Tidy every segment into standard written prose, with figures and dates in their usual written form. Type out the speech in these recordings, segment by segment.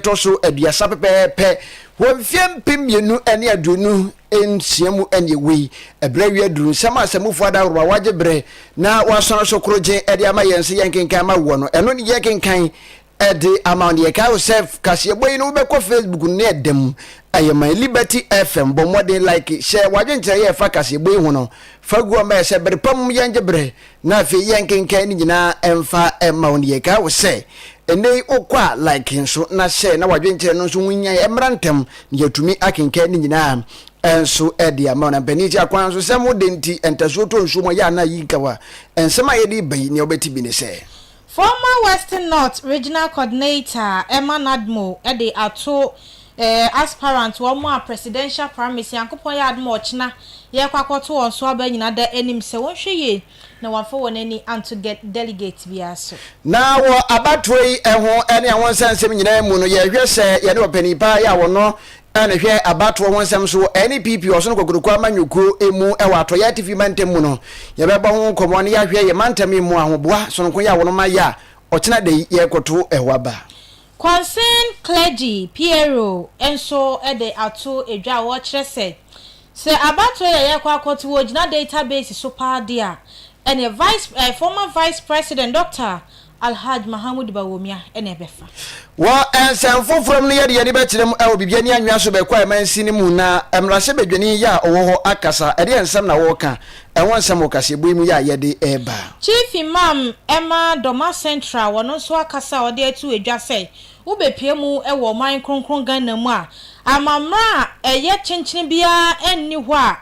etoso aduasa pepepe wonfiem pimienu ene adunu ensiemu ene wi ebrewi aduru nsama asamufo adawro waje bre na wason so kroje ede ama yense yenkenkan ma wo no eno ne yenkenkan ede amount ye ka Joseph kase boyi no be ko Facebook ne edem ayema Liberty FM bo modern like share waje ntere ye fa kase boyi ho no faguo ma se berpam yenje bre na fe yenkenkan ni nyina emfa amount ye ka Joseph ene okwa like nso na share na waje ntere no nso wunya emrantem ne yatumi akenkan ni nyina enso ede amount na beniti akwan so se modenti entaso to nso mo ya na yikawa ensema ye di bayi ne obeti bi ne se former Western North Regional Coordinator Emma Nadmo ede ato aspirant wo mo presidential primacy yankopon ya admo ochina ye kwakoto won so abanyina da enim se won hweye na wafo won ani and get delegate biaso na wo abatoi eho ene awon sansem nyina mu no ye hwe se ye ne opanipa ya wo no ene hwe abato won sam so NPP oso no kokuruko amanyuko emu e wato ya TV mantem mu no ye beba ho komo ne ya hwe ye mantem mu ahoboa so no ya wo no ma ya ochina de ye koto ehwaba concern clergy Piero enso ede ato edwa wo kire se abato ye kwakoto wo gina database so pa dia ene former vice president Dr. Alhaj Mahamud Bawumia ene befa wa ensanfo from ne ye be kirem e bibia ni anwa so be kwa mansi ni mu na emrase bedwani ya owo akasa ede ensam na wo ka enwon sam okase boimu ya ye de eba Chief Imam Emma Doma Central wono so akasa ode atu edwa sei wo bepie mu e wo man kronkron Ghana mu a amamra eye chinchin bia enni ho a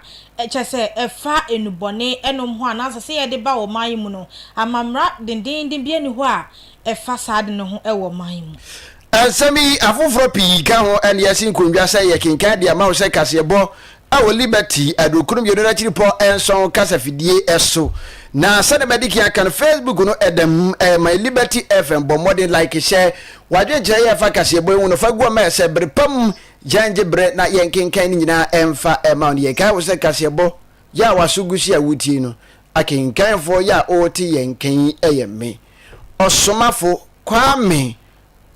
chese efa enubone enom ho anasa se ye de ba wo man mu no amamra dindin bia ni ho a efa saade no ho e wo man mu asami afoforo pi ka ho ene yasin konwa se ye kenkan dia ma wo se kase bo awo Liberty adokunum yodora chiripo enson kasa fidie eso na sane mediki akan Facebook no edem my Liberty FM bo modern like share wadwe je ye fa kase bo hu no faguo ma se brepam janje bre na yenkenkan ni nyina emfa amount ye ka wo se kase bo ya wasugusi awuti no akenkan fo ya oti yenken eyeme Osomafo Kwame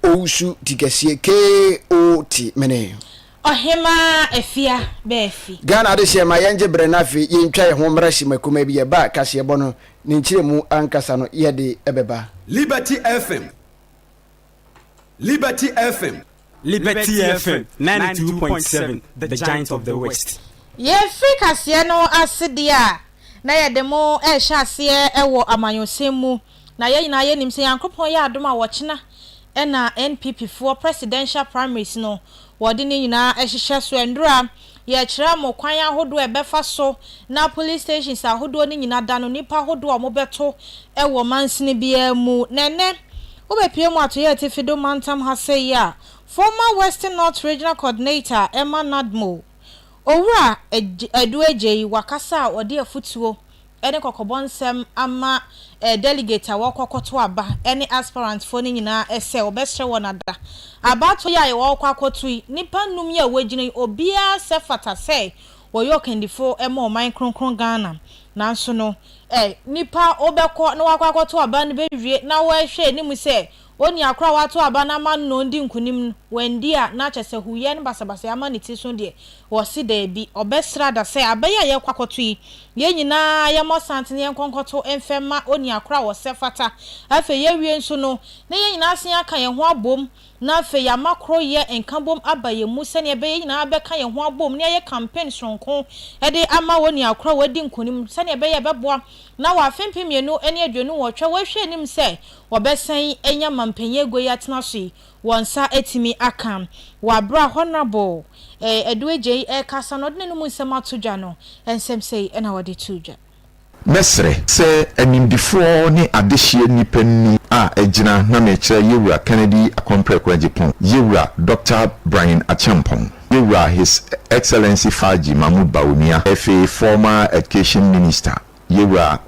Owusu tikesie KOT mene Ohemaa Afia Baafi Ghana de shema yanje bre na fi yintwa ye ho mrashi makuma bi ye ba kase bo no ni nchiremu ankasa no ye de ebeba Liberty FM Liberty FM 92.7 the giant of the west ye Africa se no asedia na ye demo e hya se e wo amanyosemu na ye nyina ye nim se yankopon ye adoma wo kina e na NPP for presidential primaries no wodi ni nyina ehihye so endura ye kira mo kwan ahodo e befa so na police stations ahodo ni nyina da no nipa ahodo a mo beto e wo mansini bia mu nene wo be pie mu ato ye tifido mantam ha say ya former Western North Regional Coordinator Emma Nadmo owura edueje wakasa odi afutuo ene kokobonsem ama delegate awokokoto aba ene aspirant for ni nyina ese obesre wonada abato ya yewokokoto nipa num ya wagine obia sefata say woyokendifo ema oman kronkron Ghana nanso no nipa obekọ na wakokoto aba ne bewie na wo hwe ni mu say oni akra wato aba na ma no ndi nkunim wendi a na chese huye ne basabasa ama ne tiso de wo si da bi obesra da say abaya ye kwakoto yi ye nyina ye mo santene ye nkonkoto emfema oni akra wo sefata afa ye wie nso no na ye nyina asen aka ye ho abom na afa ya makro ye enkabom abaye mu sene be ye nyina abeka ye ho abom ne ye campaign sonko e de ama woni akra wadi nkunim sene be ye beboa na wa fempemienu ene adwenu wo twa wo hwe nim say wo besen enya mampenye goyi atena so wonsa etimi Akan wa bra honorable edueje kasa no de no nsem atodwa no ensem sei na wode tudwa mesre se animdifo ni adehie nipani a ejina na mekire yewura Kennedy akompre kwagipon yewura Dr. Brian Achampon yewura His Excellency Faji Mahmoud Bawumia former education minister yewura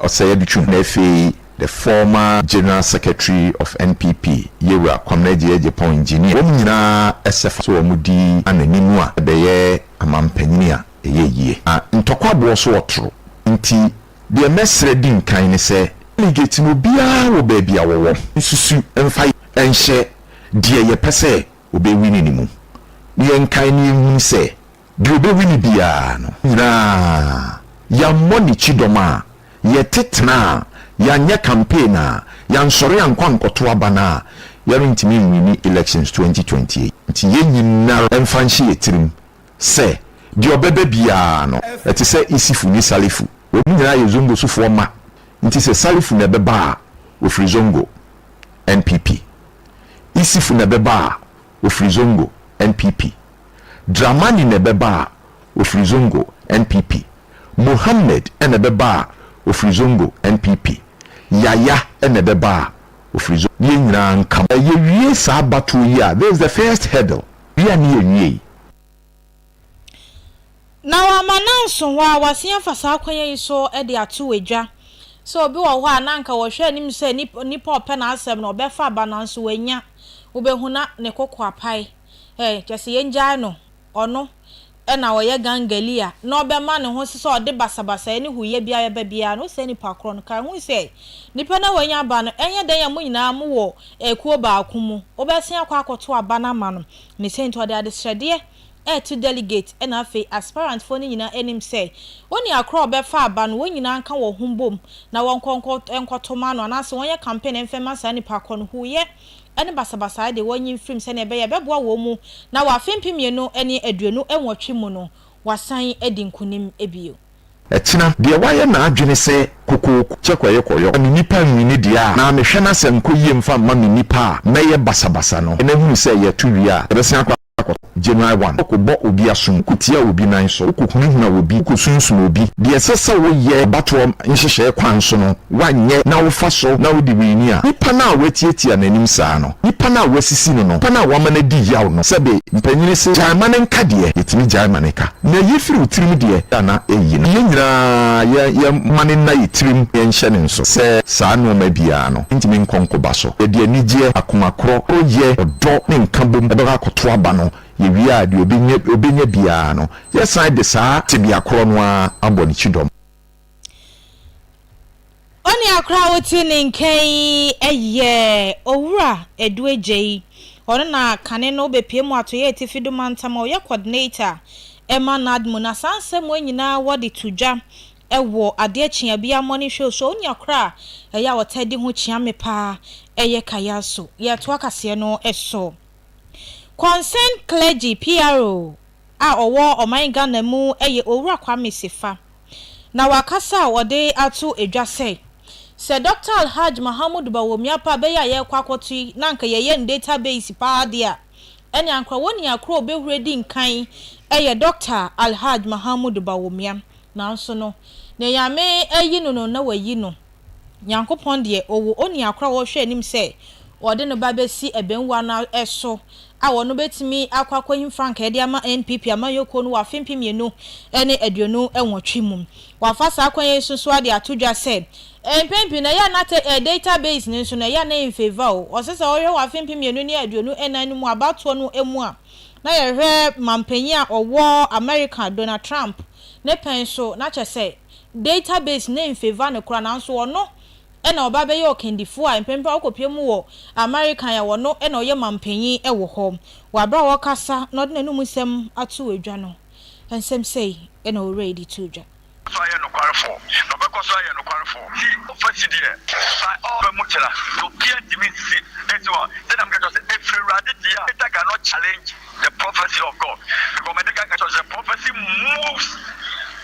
Osayedichu nefe the former General Secretary of NPP yewura Kwame Jepon engineer wom nyina SF so omudi ananimu a beye amampania eyeye ntokwa bo so otro nti de mesre din kan ne se delegate no bia wo ba bia wo nsusu emfa enhye de ye pese obewini ni mu yen kan ni hu se bi obewini bia no nyina ya moni chidoma ye tetena ya nya campaign a ya nsore yankwa nkoto abana ya ntimi wini elections 2028 nti ye nyina emfanhye yetirim se di obebe bia no eti se isifu ni salifu obi nyina ye zongo sufo ma nti se salifu na beba ofri zongo NPP isifu na beba ofri zongo NPP Dramani na beba ofri zongo NPP Muhammad na beba ofri zongo NPP Yaya na beba ofri zongo ye nyina nka ye wie sa batu ya there is the first hurdle bia ni ye wie na wa mananso wa wasian fasa kwanya iso e de atu edwa so obi wo ho ananka wo hwe anim se nipa ope na asem na obefa bananso wanya obehuna ne kokko apai jese yenja no ono e na wo ye gangalia na obema ne ho se ode basabasa ne huye bia ye ba bia no se nipa kro no ka hu se nipa na wanya ba no enye den ya mu nyina mu wo ekuo ba akumu obesia akwa akoto aba na ma no ne se nto de adesrede to delegate and afi aspirant for nyina enim say woni akro obefa aba no nyina nka wo humbom na won enkotoma no na se won ye campaign enfema sa nipa kro no huye ene basabasa de wonyin film se ne be ye beboa wo mu na wa fempimie no ene aduanu enwotwe mu no wasan edi nkunim ebio etina de waye na adwene se kokoko chekwaye koyo ani nipa nwini dia na mehwe na se nko yie mfa ma me nipa meye basabasa no ene hu se ye tuwi a ebese akwa January 1 ko bo obi asum kutia obi nan so ko hunhuna obi ko sunsun obi de sesa wo ye bato nhyehyɛ kwan so no wanye na wo fa so na wo di wini a nipa na wetietia nanim saa no nipa na wasisi no nipa na wama na di yaw no sebe mpanyini se jaimane nka de etimi jaimane ka na yefiri utirim de na eyi no ye nyina ya mane na yitirim ye nhye ne nso se saa no ma bia no ntimi nkonko ba so de anigye akomakro oye odo ne nka bom ebe ka koto aba no yewia de obenya bia no yesan de saa tibia kro no aboni chidom oni akra woti ne nkan eye owura eduejei ono na kane no bepie mu atoye etifido mantama oye coordinator Emma Nadmu na sansem nyina wodi tudwa ewo ade achia bia money show so oni akra eya wotadi ho chia me pa eye kaya so ye to akase no eso concern clergy PRO a owo oman Ghana mu eye owura Kwame Sefa na wakasa wode atu edwase se Dr. Alhaj Mahamud Bawomiapa be ya ye kwakoti na nka ye database pa dia ene ankra woni akra obehuredi nkan eye Dr. Alhaj Mahamud Bawomia na nso no ne yame ayi no na wayi no Nyankopon de owo oni akra wo hwe anim se wode no babesi ebenwa na eso a wono betimi akwakwanyin frank ede ama NPP ama yoko no wa fempimienu ene aduonu enwotwe mum wa fasa akwanye susu ade atodwa se NPP na ya na database ne nso na ya na in favor o sese o hwe wa fempimienu ne aduonu enanu mu abato no emu a na ye hwe mampanyi a owo America Donald Trump ne penso na chese database ne in favor ne kura na nso ono ena oba be ye okendifo a mpempa okopiem wo American ya wono ena oye mampanyi e wo ho wa bra wo kasa no de nanu musem atu edwa no ensem sei ena o ready to dwa so aye no kwarefo no be koso aye no kwarefo si ofasidi e sai o be muchela to kia dimisi etwa then I'm going to say if radically it cannot challenge the prophecy of God because medical the prophecy moves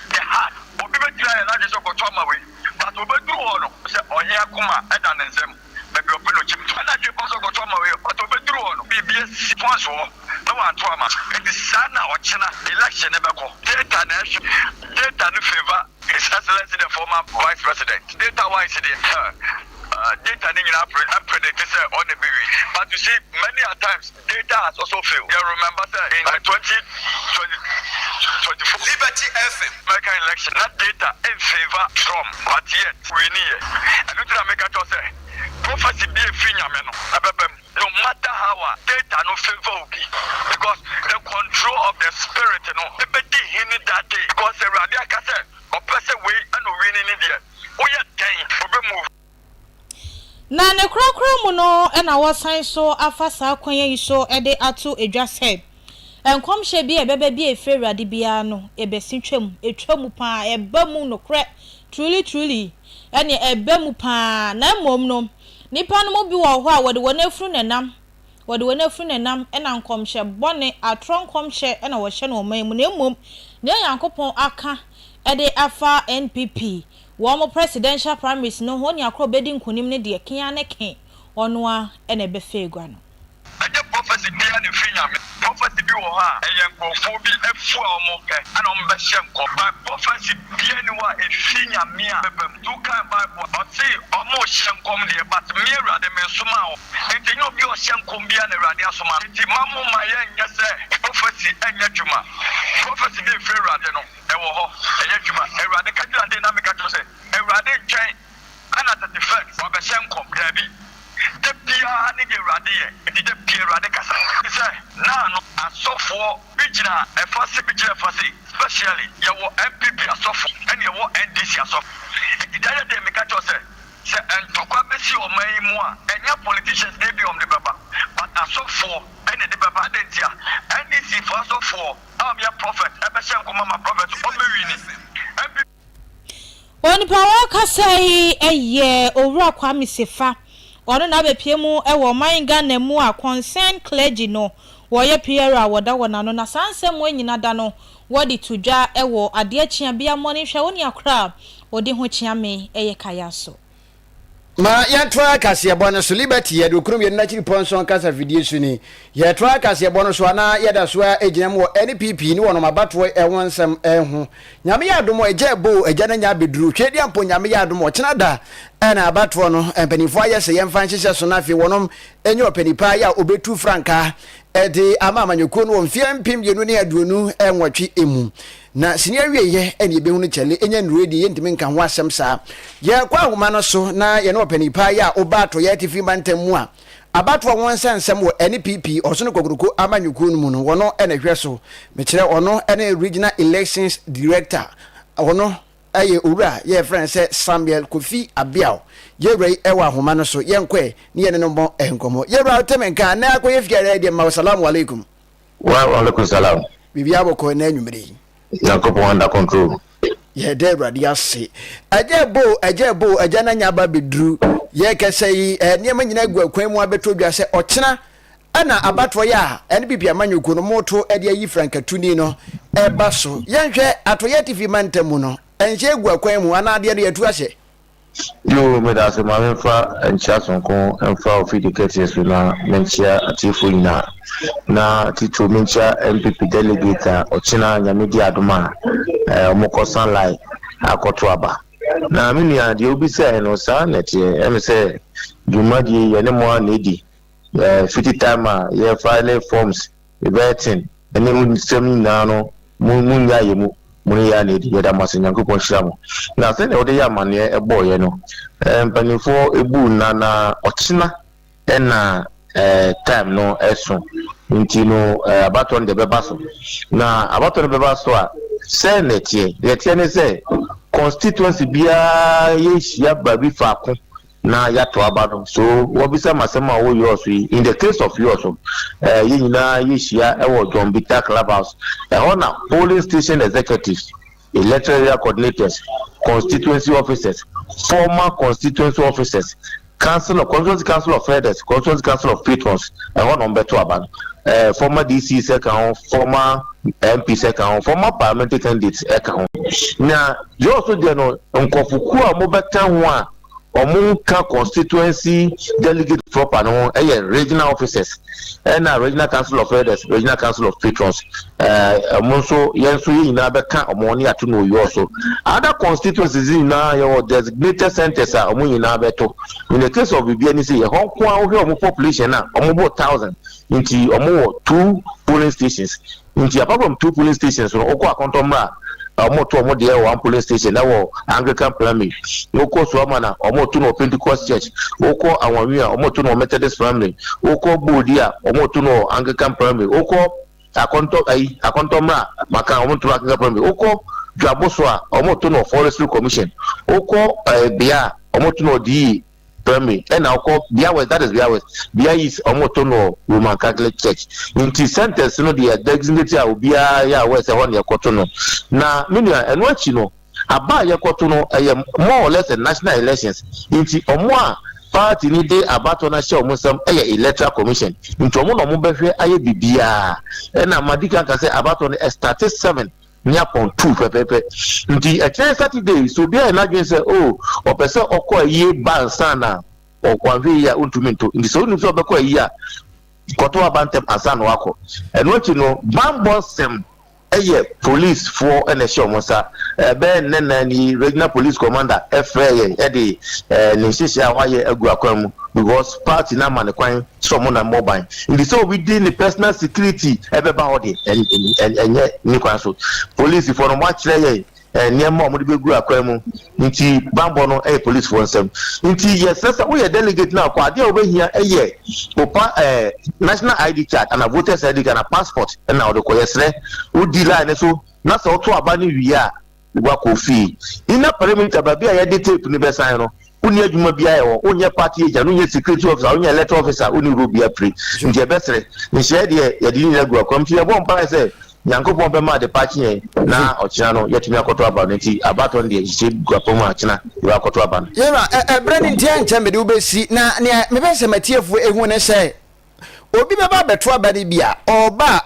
the heart obi be try na je so ko to ma we but obi duru ho no say onye akoma eda ne nsem maybe obi no chim na je ko so ko to ma we but obi duru ho no BBS sponsor no one to ama it is sana ochina election e be ko data na favor his excellency the former vice president data wise the data predict say on the baby but you see many a times data has also failed. You remember that in 2024 Liberty FM American election that data in favor Trump but yet we need and you to make us say prophecy be a finyame no matter how data no favor okay because the control of the spirit no ebedi hini that day because the radio kase or person way and winning in there oh yeah dang obe move na ne krakra mu no e na wosan so afa saa kwanya yi so e de ato edwase enkom hye bi ebebe bi efewrade bia no ebesintwam etwam pa ebamu no kre truly ene ebamu pa na mom no nipa no mo bi wo ho a wode wona afuru nenam ena nkom hye bone atron kom hye ena wo hye no man mu na mom ne yankopon aka e de afa NPP wo presidential primaries no ho ni akro bedi nkonim ne de kian ne ken ono a ene be fegua no aje prophecy bia ne finya me prophecy bi wo ha eyenkofo bi efu a omo ke ana ombe hye nko ba prophecy bia ni wa efinya me a bebem du kan bible o say omo hye nkom de but me urade me soma o enti nyo bi o hye nkom bia na urade asoma enti mamu ma ye nya se prophecy enya dwuma prophecy bi fe urade no ewo ho enya dwuma urade ka dwuma de na me ka to se urade twen ana the defense o be hye nkom da bi the pia ni ge urade ye enti the pia urade kasa say na no asofo bijina efase bijina efase especially yawo MPP asofo and yawo NDC asofo enti da de me ka to se entokwa besi o man mu a enya politicians dey be on the baba but asofo and the baba dentia NDC for asofo ya prophet ebeshe nkoma ma prophet o mewini oni pawa kasai eye owura Kwame sefa ono na bepie mu ewo man Ghana mu a concern clergy no wo ye piera woda wona no na sansem wenyina da no wodi tudwa ewo ade achia bia moni hwe woni akra wodi ho chia me eye kaya so ma yɛtoa kaseɛ bɔ no so liberty yɛde okurum yɛno nakyiri pɔnson kasa fidie so ni yɛtoa kaseɛ bɔ no so ana yɛda so a egyina mu wɔ NPP ni wɔnom abatoɔ ɛwɔ nsɛm ɛho nyame yɛ adom ɛgya bo ɛgya na nya beduru twedi ampo nyame yɛ adom ɔkyena da ɛna abatoɔ no mpanimfoɔ ayɛ sɛ yɛmfa nhyehyɛ so na afei wɔnom ɛnyɛ ɔpanipa yɛ a obetu frankaa ɛde ama amanyɔkuo no wɔ mfeɛ mpem yɛnu ne aduonu ɛnwɔtwe emu na sini awie ye ene ye behu no kyale enya nredi ye ntimi nka ho asɛm saa ye kwa ahoma no so na ye no panipa ya obato ye tifi bantamu a abato won sansɛm wɔ NPP ɔso no kokroko amanyuku no mu no wono ene hwɛ so me kyerɛ ɔno ene regional elections director ɔno aye owura ye friend sɛ Samuel Kofi Abiao ye rei ɛwɔ ahoma no so ye nkɔ ne ye ne no bɔ enkomo ye wura temenka na akɔye fiare de ma assalamu alaikum wa alaikum salam bibia bɔkɔ na anwumre Yankopon under control. Ye de bradi ase. Ajebo ajana nyaba bedru. Ye kese yi niam nyina gu akwan mu abeto dwa se okyena ana abato ya NPP amanyuko no moto ede ayi frankatuni no eba so. Yenhwe atoye TV mantamu no. Enhye gu akwan mu ana ade de atu ase. Yo me da se ma menfa encha sonko enfa ofidicate so na menchia atifo ina na tito mencha MPP delegate ochina nyamedi adoma omokosan lai akoto aba na me nua de obi se no sa netie em se dwumadi ye ne mo anedi 50 time ye file forms vetting ene mu nsem na no mu nya yemu muni ya ne di yada maso Nyankopon hyiamo na se ne ode ya mane eboye no mpanifo ebu na ochina na time no eso nti no abaton de beba so na abaton de beba so a senate ye ne se constituency bia ye hia babi faako na ya to abado so wobisa masema wo yoso in the case of yoso ye nyina ye hia ewo John Bita Clubhouse na polling station executives, electoral area coordinators, constituency officers, former constituency officers, constituency council of elders, constituency council of patrons number 2 about former DC second, former MP second, former parliamentary candidates account. Now you also there no nkofuku a mobeta ho a omunka constituency delegate proper no regional officers and regional council of elders, regional council of patrons monso yenso yina beka omoni atu no yo so other constituencies na your designated centers are omunyina beto in the case of bibiani say honko a wo omo population na omo 1000 inti omo 2 polling stations inti apart from 2 polling stations no okwa akontomra omo de 1 polling station na wo Anglican primary oko so amana omo to no Pentecost church oko awanwi a omo to no Methodist primary oko bodia omo to no Anglican primary oko akontomra maka omo to Anglican primary oko dwaboso a omo to no forestry commission oko bia omo to no di primary and now call Biawes, that is Biawes. Bia is Omotono Roman Catholic Church. Into centers, the designated will be a West one year Kotono. Now, Minia, and what you know, about your Kotono, more or less a national elections. Into Omoa party need about on a show Muslim electoral commission. Into Omono Mubefe, Bibia, and Amadika can say about on a status 7. Nyapon 2 pepepe nti a chance Saturday so be na dwen say oh o pese okọ ye ban sana o kwanwe ya untuminto nti so nu so be ko yi a koto abantem asana wako eno chi no bambo sem police for ene show mosa be nena ni regional police commander FA the nishisha waye egu akwam because party na man kwan someone na mobile in so within the personal security everybody body and ni kwan so police for no watch there niam mo de begu akwam nti bambo no police for nsem nti yes sir we delegate na kwa de obehia opa national ID card and a voter's ID card and a passport and now the koyesre udi line so na so to abani wi a wa kofi ina perimeter ba bia ya de tape ni be sign no uni adwuma bia ye wo onye party agent onye security officer onye electoral officer uni robia pre nti e besere ni share de ya di ni agua kwamti e bon pa say Yankopon be ma de party na ochina no yetumi akoto aba nti abaton de hye guapom achina we akoto aba no yera branding tian chambe de ubesi na ne me be se matiefu ehu ne se obi be ba beto aba de bia oba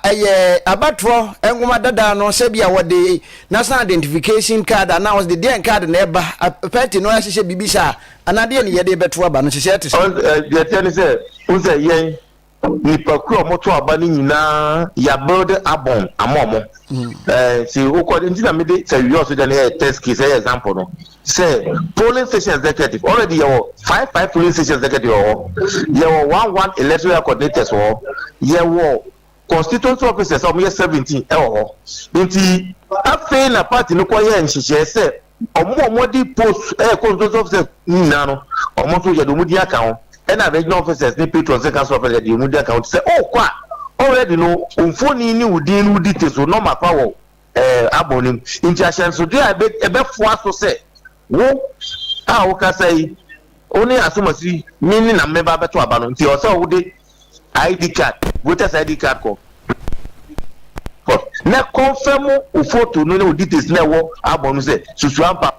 abatro enguma dada no se bia wode national identification card na was the den card na eba party no ahye bibisa anade ne yede beto aba no hye te de tian se unse yen nipa kuro moto aba ni nyina ya build abon amomo si ukodi ntina me de say we also dey test case example no say polling station executive already you 5 polling station executive you 11 electoral coordinators you constituency officers of 17 nti afa na party no koye nhihye say omo di post constituency officers nyina no omo so ye do mudi aka ho and a regional officers ni patrons council officers the media account say oh kwa already no umfoni ni udin udite so no ma power abonim injunction so dey ebe fo so say wo wo ka say oni asomasi mini na member beto abano nti o say wo de ID card voters ID card ko na confirm o photo no no details na wo abonu say susu ampa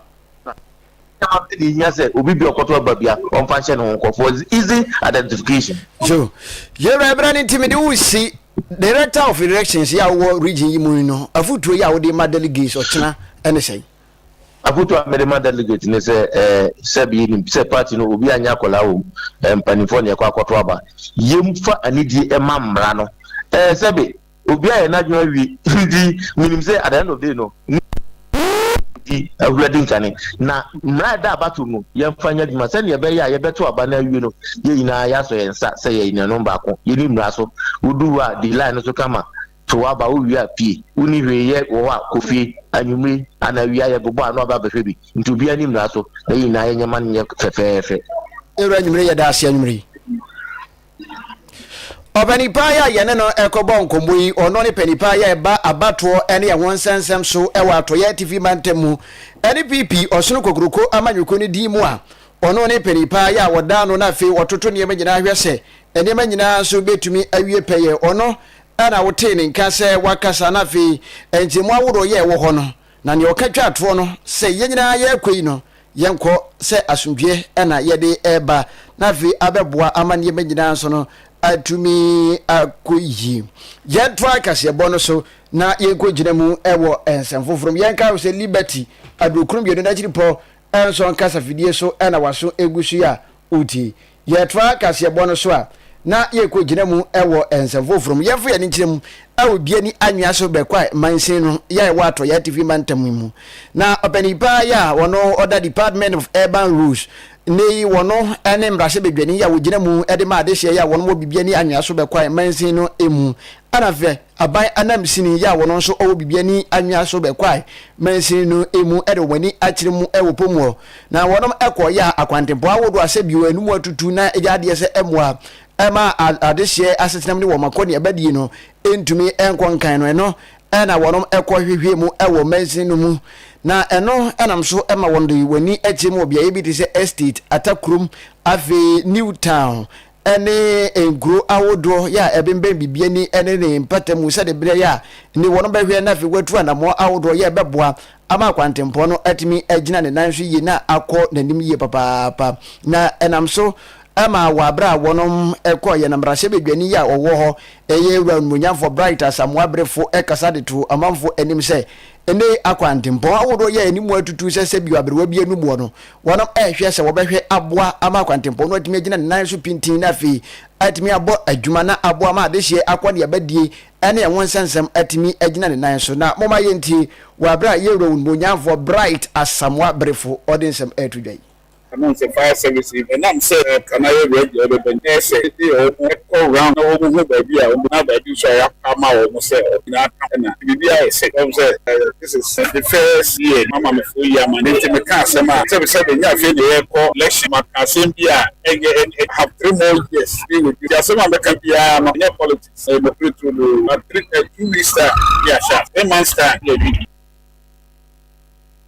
easy identification. So, you're a brand intimate. See, director of elections, ya war region, you know, a foot to ya with my delegates or China, and say, I put to a my delegate in a Sebi, say party no be a Yakola and Panifonia Quaquaba. Yumfa and need a mam rano. Sebi, Ubia and Nadia, we say at the end of the day, no. Wedding kane na mrada abatu no yemfanya dima se ne be ya ye beto abana wi no ye ina ya so yensa se ye ina no ba ko ye ni mra so uduwa di line so kama to aba o wi apie uni hwe ye wo a kofi anyumri ana wi ya bobo anu aba behwe bi ntu bia ni mra so ye ina ye nyama ne fefefe era anyumri ye da ase anyumri Openipa ya yene no ekobo nkombo yi ono ne penipa ya eba abato ene ya wonsensem so ewa to ya TV mantemu ene PP osunu kokroko amanyuko ne di mu a ono ne penipa ya woda no na fe wototo ne magina hwese ene magina so betumi awie peye ono ana wote ne nka se wakasa na fe enjemu aworo ye wo ho no na ne okatwa ato no se yenyina ye kwei no yenko se asundwe ana yede eba na fe abeboa amane magina so no atumi akoyi yetwa kase bono so na yenko ginemu ewo ensemfofrom yenka se liberty adokrum yedo na chiripo enso kasa fidie so na waso egusu ya uti yetwa kase bono so a na yenko ginemu ewo ensemfofrom yefo ya ni chirem awo bia ni anwa so bekwa mansin no ya wato ya TV mantamu mu na openipa ya wono other department of urban rules nei wono ene mrase bedwani ya wogina mu ede ma ade hye ya wono mo bibia ni anwa so bekwa mansin no emu anafe abai anamsini ya wono so owo bibia ni anwa so bekwa mansin no emu ede wani akire mu ewo pomu na wono ekọ ya akwantempo awodo ase biwa enu atutu na eja ade se emwa ema ade hye asetenam ni wo makoni abadie no entumi enkon kan no eno ɛna wɔnom ɛkɔ hwehwɛ mu ɛwɔ mansin no mu na ɛno ɛnam so ɛma wɔn de wani agye mu obiara bi te sɛ estate Atakrum Afia New Town ɛne nguro awodoɔ yɛ a ɛbɛmbɛn bibia ni ɛne ne mpata mu sɛ de berɛ yɛ a ne wɔn bɛhwɛ na afei watu anammɔ awodoɔ yɛ bɛboa ama akwantempɔ no atumi agyina ne nan so yie na akɔ n'anim yie papaapa na ɛnam so ama wabra wɔnom ɛkɔ yɛ namrahyɛ bedwani yɛ a ɔwɔ hɔ ɛyɛ wura nmunyafo bright asamoa brefo ɛkasa de to amanfo anim sɛ ene akwantempɔ awodo yɛ anim atutu sɛ bi abrewa bi anu bo no wɔnom ɛhwɛ sɛ wɔbɛhwɛ aboa ama akwantempɔ no atumi agyina ne nan so pintin na afei atumi abɔ adwuma na aboa ma adehye akɔ ne abadie ɛne ɛwon sensem atumi agyina ne nan so na moma yɛnti wabra yɛ wura nmunyafo bright asamoa brefo ɔde nsɛm ɛtudwai I'm fire service, and I'm saying, can I read the Benesse? Go round over baby, I will not be sure I come out almost say, maybe I said, this is the first year, Mamma, for you, my name is Macasama. 7 years in the airport, election, Macasambia, and have 3 more years. Just some of the Campia, my politics, and the 2 weeks, yeah, 10 months time.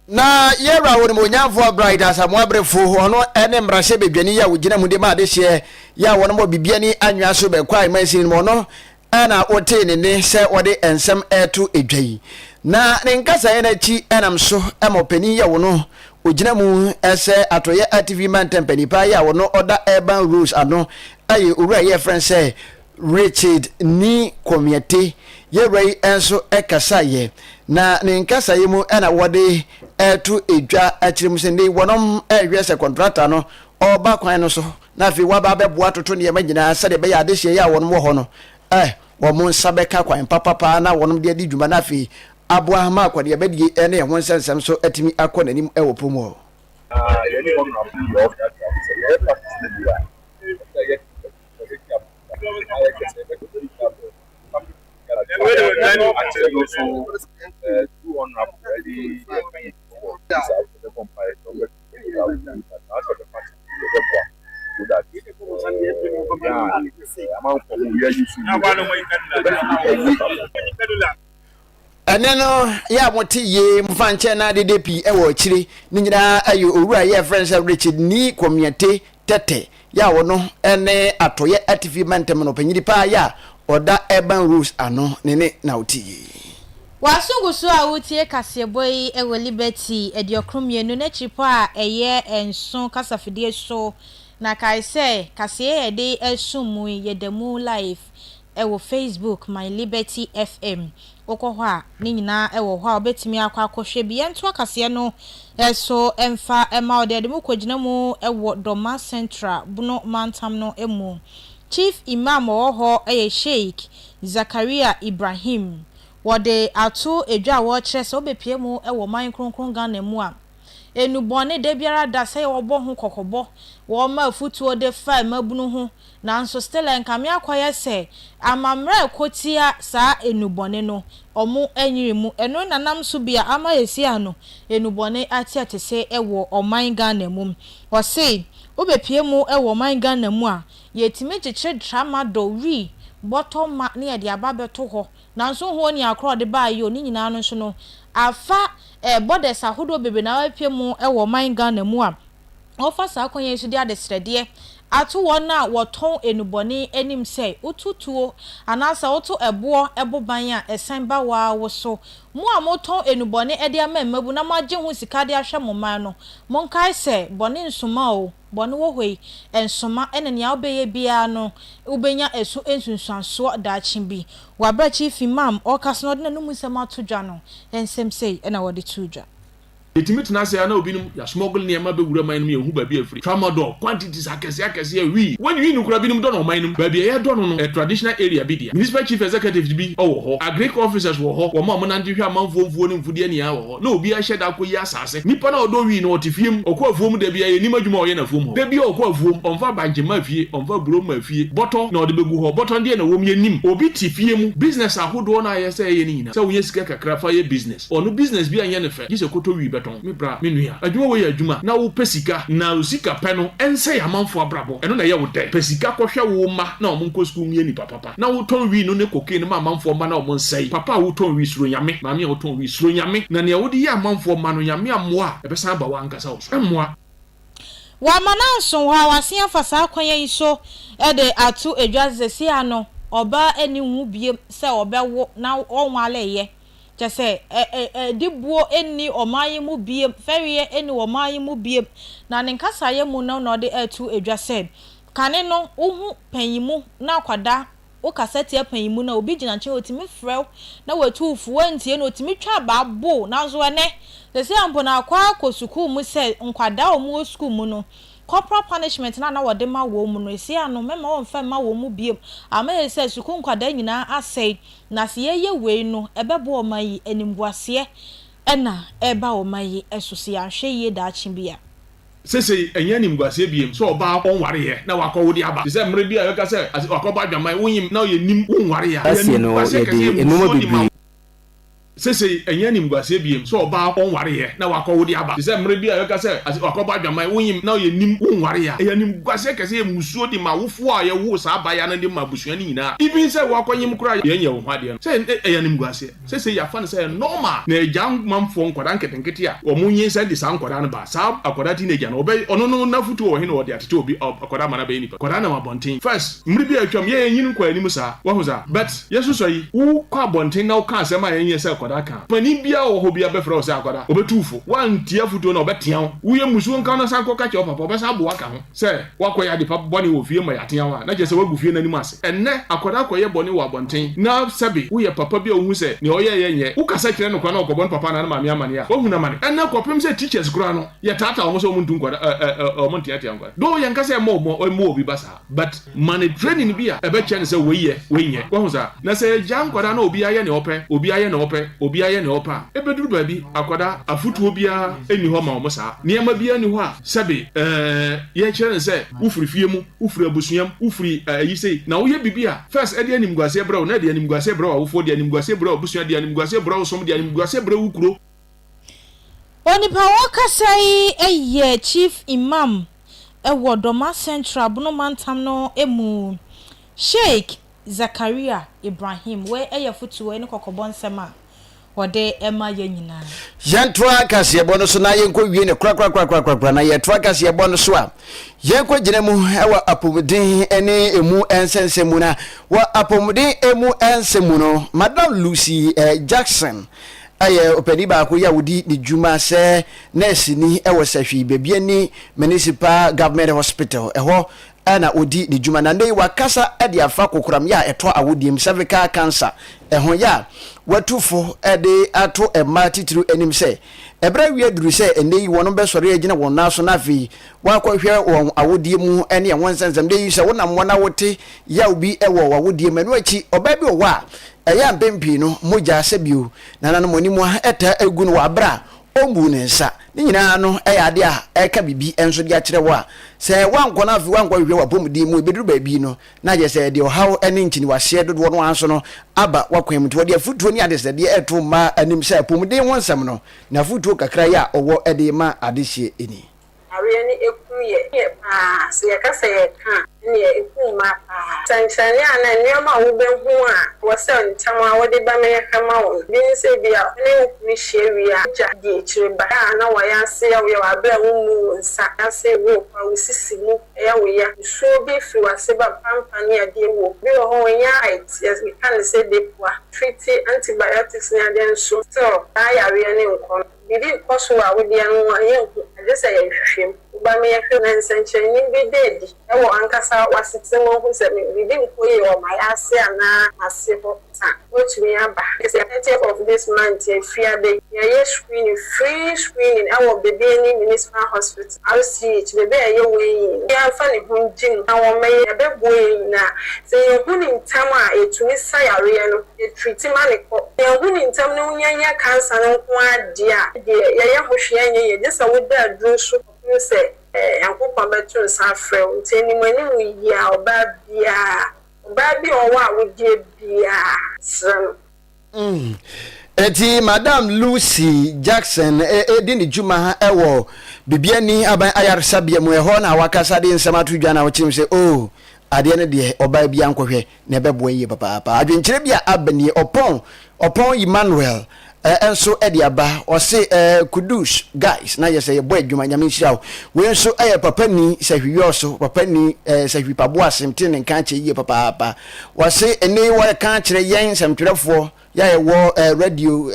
na yɛwura wɔ monyamfo bright asamoa brefo ɔno ɛne mrahyɛ bedwani yɛ wogina mu de ma de hyɛ yɛ wɔn mo bibia ni anwa so bɛkwa mansin mo no ɛna wote ne ne sɛ wɔde ensɛm ɛto edwai na ne nkasa yɛ n'akyi ɛnam so ɛmo pani yɛ wo no ogina mu ɛsɛ atoyɛ atv man tempani pa yɛ wo no ɔda urban rules ano ɛyɛ owura yɛ friend sɛ Richard ni komiete yɛwura enso ɛkasa yɛ na ne nkasa yɛ mu ɛna wɔde ɛto edwa akyerɛ mu sɛ ne wɔnom ɛhwɛ sɛ contractor no ɔba kwan no so na afei waba bɛboa toto ne yɛma nyinaa sɛ de bɛyɛ adehye yɛ a wɔnom wɔ hɔ no wɔn nsa bɛka kwan papapa na wɔnom de adi dwuma na afei aboa ma akɔde yɛbɛdie ɛne ɛho nsɛnsɛm so atumi akɔ n'anim ɛwɔ promo ɛne no yɛ mote ye mfa nkyɛn na dede pii ɛwɔ akyire ne nyinaa ayo owura yɛ friend sɛ Richard ni komiete tete ya wono ene atoye atifi mantem no panyidi pa ya oda urban rules ano ne na uti wasungusu a utie kaseboyi ewe liberty ediokrum yenu na chipo a eye enso kasafidie so na kai se kase ede esumu yedemu live ewo Facebook my liberty FM okoho a ni nyina ewo ho a obetimi akwa akohwe bi ento akase no eso emfa ema ode mu kogina mu ewo Doma Central buno mantam no emu Chief Imam oho eye Sheikh Zakaria Ibrahim wode ato edwa wo kire se obepie mu ewo man kronkron Ghana mu a enubone de biara da se wo ho kokobo wo ma futuo de fa mabunu ho nanso still enkame akwaya se amamra kotia saa enubone no omu anyirimu eno nanam so bia ama yesi ano enubone atiate se ewo oman Ghana mu o se obepie mu ewo oman Ghana mu a yetime chiche drama do wi bottom ma ne ye de ababeto ho nanso ho ni akro de ba yo ni nyina no so no afa borders ahodo bebe na wapie mu ewo oman Ghana mu a ofa sa akonye su de adesrede atu wona woton enubone enim sei otutuo anasa oto ebo eboban a esanba wa wo so mu a moton enubone ede amabu na magye ho sika de ahwe moman no monkai se bone nsoma o bone wo hoi ensoma ene ne obeye bia no ubenya esu ensunsuanso da chimbi wabra Chief Imam okasno de nanu musema todwa no ensem sei ena wode todwa Etimit na say na obinum ya smuggle ne ma bewura man no yehu ba bi afri tramadol quantities akese wi when you nukura binum do no man no ba bi e do no a traditional area bi dia municipal chief executive bi owo ho agric officers wo ho wo ma mo na ndihwe amanfo ne mfudie ne ya wo ho na obi a hyeda akoyi asase nipa na odo wi na otifiem okọ afuom da bi ya ni madwuma oye na afuom ho da bi okọ afuom onfa banje mafie onfa buro mafie boto na ode begu ho boto ndie na wom yenim obi tifiem business ahodo na ayese ye ni na se wo ye sika kakra fa ye business onu business bi anya ne fe gise koto wi ton me bra me nua adwuma wo ya adwuma na wo pesika na usika pɛ no ense ya manfo abrabo eno na ye wo dɛ pesika kɔhwɛ wo ma na ɔmo nkɔ school mie ni papa na wo ton wi no ne cocaine ma manfo ma na ɔmo nsɛi papa wo ton wi suro nyame maame wo ton wi suro nyame na ne wo di ya manfo ma no nyame amoa ɛbɛsan ba wa ankasa wo so ɛmoa wa mananso ha wasia fa saa kwanya yi so de atu edwaze si ano oba eni hu bie se obewo na onwale ye je se dibuo eni omayi mu bie feriye eni omayi mu bie na ne nkasa ye mu na de atu edwase kane no uhu panyimu na kwada o kasete panyimu na obi gina nche otimi frew na watu ufu antie na otimi twa baabo na zo ene se ampo na akwa kosuku mu se nkwada o mu school mu no corporal punishment na wode ma wo mu no esi ano mema wo mfa ma wo mu biem ama se suku nkwada nyina asei na se ye we no ebebo o mayi animbuase ena eba o mayi esosi ahwe ye da achibia sese enya nimguase biem so oba onware ye na wakɔwodi aba se mre bia yeka se akɔba adwaman wonyim na ye nim wonware ya asie no ye di enuma bibi sese enya nimguase biem so oba onware ye na wakɔwodi aba se mre bia yeka se akɔba adwaman wonyim na ye nim wonware ya ye nimguase kese ye musuo di ma wofo a ye wo sa aba ya na di mabusua ni nyina even se wakɔnyim kura ye nya wo hwade no se enya nimguase sese ya fa no se normal na ejam mamfo nkwada nketenkete a omunyin se di sa nkwada no ba sa akwada teenager no obe ono no na futu wo he no de atete obi akwada mana be ni akwada na mabonten first mri bi atwam ye yin kwa anim sa wo ho za but yesu so yi wo kwa bonten na wo ka asema ye yin se akwada ka pani bia wo ho bia be fra wo se akwada obetufo wan tia futu na obetia wo ye musuo nka no san ko ka che papa obesa bo aka ho se wakoya de papa boni wo fie ma yatia wa na je se wagu fie na nim ase enne akwada koye boni wo abonten na sabi wo ye papa bia wo hu se ne oye ye nye wo kasa kire no kwa na okobon papa na maame amane a wo hu na mane enne kopem se teachers kura no ye tata wo so muntu nkwada o tia nkwada do ye nka se mo obi basa but man training bia e be che ne se we ye wo hu za na se ja nkwada na obi aye ne ope obi aye ne opa ebeduru ba bi akwada afutu bia eni ho ma wo sa niema bia ni ho a sabe ye kire ne se ufuri fie mu ufuri abusuam ufuri yi sei na wo ye bibia first edi animguase bra wo na edi animguase bra wo fo di animguase bra obusua di animguase bra wo som di animguase bra wukuro onipa wakasai eye chief imam ewo Doma Central Bono Mantam no emu Sheikh Zakaria Ibrahim we eye futu we ne kokobon sema wode ema ye nyina yentwa kase ebo no so na yenko wie ne kra na yetwa kase ebo no so a yenko gine mu ewa apomudin ene emu ensensemu na wa apomudin emu ensemu no Madam Lucy Jackson aye opedi ba ko ya wodi di djuma se nurse ni ewo sahwi bebia ni municipal government hospital eho ana odi di djuma na ndey wakasa ade afa kokuram ya eto awodiem cervical cancer eho ya watufo ade ato ema titru enim se ebra wi aduru se enei wono be sore agina won naso na fi wakɔhwɛ won awodiem ene wonsensem dey se wonam wona wote ya obi ewo awodiem anu achi oba bi owa eya mpempi no moja asebio nananom onimu eta egu no wabra ombu ne nsa ni nyina no eya ade a eka bibi enso de akire wo a se wankɔ na fi wankɔ hwɛ wapomudi mu ebeduru ba bi no na je se de ohaw ene nchini wahye dodo no anso no aba wakwem to de afutuo ni ade se de eto ma anim se pomudi wonsam no na afutuo kakra ya owo ede ma adehye eni awe ni ekuye pa se ya kasa ya ka ni eku ma pa sanchani ana nyoma wo be hu a wo se ntama wo de ba me kama wo bi se bia ne ku shewi a ja di chire ba na wo ya se ya wo ya abra wo mu nsa ase wo pa wo sisi mu ya wo ya so bi fi wa se ba pampa ni ade wo bi ho nya it yes we can say de poa treat antibiotics ni ade so so ya we ni nko bidi koso a wo de anu aye hu ade se ya hwehwem ba me ya hwe na nsanche ni bi dedi e wo ankasa wasite mo hu se me bidi nkoye o ma ya se ana ase ho ta what me aba is the 30th of this month Afia day ya screening free screening e wo bebe ni municipal hospital RCH bebe aye we ya fa ni hunjin na wo me ya be boy na se ye hu ni ntam a etumi sa yare no e treat mane ko ye hu ni ntam no nyanya cancer no ko ade a ya ye hwehwe anya ye just a wo da dru so say yankopon betu safre nteni mani wi ya oba bia owa wo die bia sram eti Madam Lucy Jackson edi ni juma ha ewo bibiani aban ayarsabia mu eho na wakasa de nsema to dwa na wo chim se oh ade ne de oba bia nkohwe na bebo ye papa adwenkyere bia abani opon Emmanuel enso ediaba o se kudus guys na yese ye boy adwuma nyame hirawo we nso papa ni sahwiyoso papa ni sahwipabo asemte ne kan che ye papa wo se ene wo kan kire yen samtwerefo ya wo radio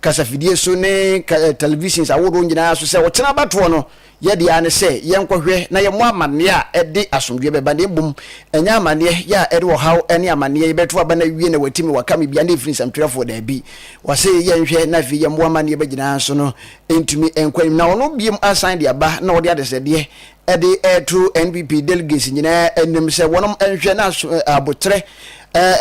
kasafidie so ne televisions awodo nyina so se wo tena bato no ye de ane se ye nkohwe na ye mo amane a ede asomdwe beba ne bum enya amane ya ede wo haw ene amane ye beto aba na wie na watimi wakame bia ne free samtwerefo da bi wo se ye nhwe na fi ye mo amane be gina so no entumi enkwam na ono biem assign de aba na wo de adesede ede to NPP delegates nyina enim se wonom enhwe na abotre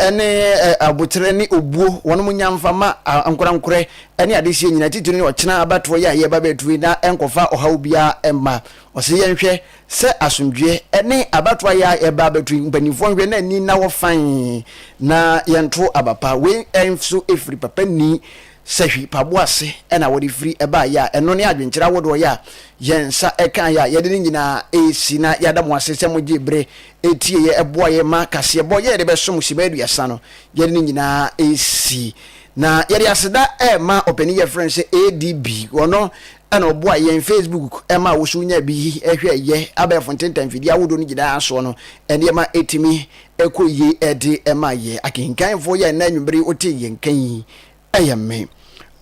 ene abotre ni obuo wonom nyamfama ankorankore ene adesie nyina titiri ni ochena abato ya ye babetu na enkofa ohaw bia emma ose yenhwe se asomdwe ene abato ya e babetu mpanifo nhwe na ni na wo fan na yento abapa we enso efri papa ni sehwi paboase ena wodi free eba ya eno ne adwenkyira wodo ya yensa ekan ya yede ni nyina esi na yada mo asese mo gibre etie ye eboa ye ma kase ebo ye de besom sibedu yasa no yede ni nyina esi na yede aseda ma openi ye friend se ADB wono ana oboa ye Facebook ma wosu nya bi ehwe ye abefo tentan fidi awodo ni nyina aso no ene ma etimi ekoye ede ma ye akinkan fo ye na nwumbre otie ye nkan ayame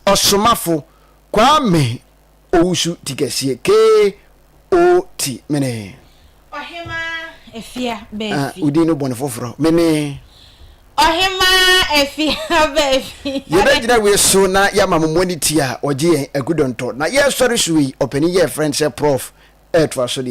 Osomafo Kwame Owusu tikesie KOT mene Ohemaa Afia Baafi udino bonfoforo mene Ohemaa Afia Baafi yeda jina we so na ya mamomoni tia oje agudonto na ye sorry suwi openi ye friend say prof etwa so de